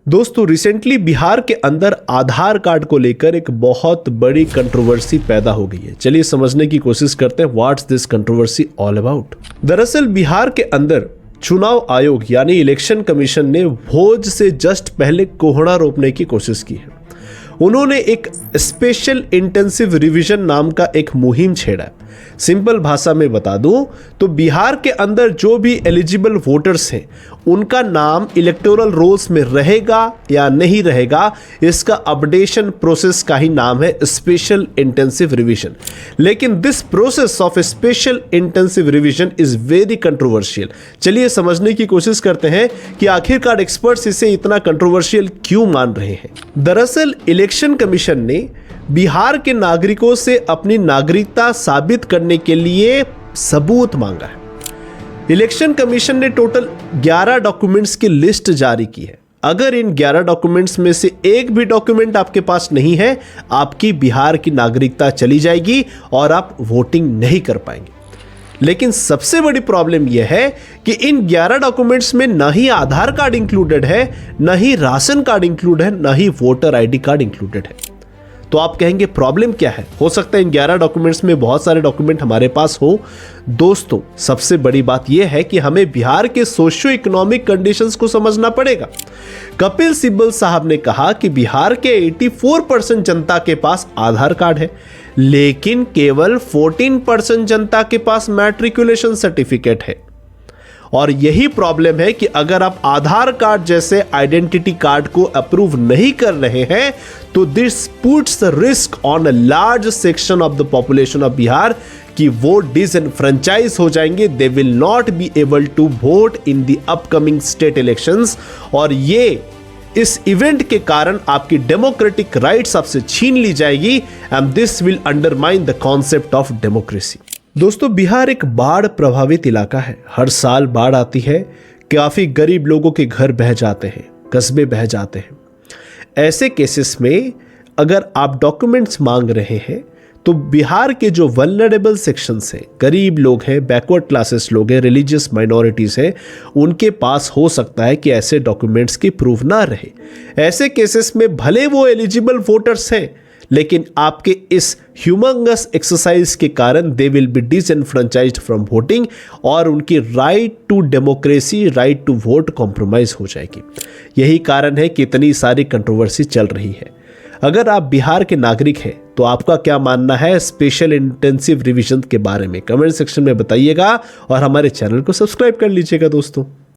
दोस्तों रिसेंटली बिहार के अंदर आधार कार्ड को लेकर एक बहुत बड़ी कंट्रोवर्सी पैदा हो गई है। चलिए समझने की कोशिश करते हैं what's this controversy all about. दरअसल बिहार के अंदर चुनाव आयोग यानी इलेक्शन कमीशन ने भोज से जस्ट पहले कोहड़ा रोपने की कोशिश की है। उन्होंने एक स्पेशल इंटेंसिव रिवीजन नाम का एक मुहिम छेड़ा। सिंपल भाषा में बता दूं तो बिहार के अंदर जो भी एलिजिबल वोटर्स हैं उनका नाम इलेक्टोरल रोल्स में रहेगा या नहीं रहेगा, इसका अपडेशन प्रोसेस का ही नाम है स्पेशल इंटेंसिव रिवीजन। लेकिन this process of special intensive revision is very controversial. चलिए समझने की कोशिश करते हैं कि आखिरकार एक्सपर्ट्स इसे इतना कंट्रोवर्शियल क्यों मान रहे हैं। दरअसल इलेक्शन कमीशन ने बिहार के नागरिकों से अपनी नागरिकता साबित करने के लिए सबूत मांगा है। इलेक्शन कमीशन ने टोटल 11 डॉक्यूमेंट्स की लिस्ट जारी की है। अगर इन 11 डॉक्यूमेंट्स में से एक भी डॉक्यूमेंट आपके पास नहीं है, आपकी बिहार की नागरिकता चली जाएगी और आप वोटिंग नहीं कर पाएंगे। लेकिन सबसे बड़ी प्रॉब्लम यह है कि इन 11 डॉक्यूमेंट्स में ना ही आधार कार्ड इंक्लूडेड है, ना ही राशन कार्ड इंक्लूड है, ना ही वोटर आईडी कार्ड इंक्लूडेड है। तो आप कहेंगे प्रॉब्लम क्या है? हो सकता है इन 11 डॉक्यूमेंट्स में बहुत सारे डॉक्यूमेंट हमारे पास हो। दोस्तों सबसे बड़ी बात यह है कि हमें बिहार के सोशियो इकोनॉमिक कंडीशंस को समझना पड़ेगा। कपिल सिब्बल साहब ने कहा कि बिहार के 84% जनता के पास आधार कार्ड है, लेकिन केवल 14% जनता के पास मैट्रिकुलेशन सर्टिफिकेट है। और यही प्रॉब्लम है कि अगर आप आधार कार्ड जैसे आइडेंटिटी कार्ड को अप्रूव नहीं कर रहे हैं तो this puts risk on a large section of the population of Bihar कि वो डिसएनफ्रेंचाइज हो जाएंगे। They will not be able to vote in the upcoming state elections. और ये इस इवेंट के कारण आपकी डेमोक्रेटिक राइट्स आपसे छीन ली जाएगी and this will undermine the concept of democracy. दोस्तों बिहार एक बाढ़ प्रभावित इलाका है। हर साल बाढ़ आती है, काफ़ी गरीब लोगों के घर बह जाते हैं, कस्बे बह जाते हैं। ऐसे केसेस में अगर आप डॉक्यूमेंट्स मांग रहे हैं तो बिहार के जो वल्नरेबल सेक्शंस हैं, गरीब लोग हैं, बैकवर्ड क्लासेस लोग हैं, रिलीजियस माइनॉरिटीज़ हैं, उनके पास हो सकता है कि ऐसे डॉक्यूमेंट्स की प्रूफ ना रहे। ऐसे केसेस में भले वो एलिजिबल वोटर्स हैं, लेकिन आपके इस ह्यूमंगस एक्सरसाइज के कारण they will be disenfranchised from voting और उनकी right to democracy, right to vote compromise हो जाएगी। यही कारण है कि इतनी सारी कंट्रोवर्सी चल रही है। अगर आप बिहार के नागरिक हैं तो आपका क्या मानना है स्पेशल इंटेंसिव रिवीजन के बारे में? कमेंट सेक्शन में बताइएगा और हमारे चैनल को सब्सक्राइब कर लीजिएगा दोस्तों।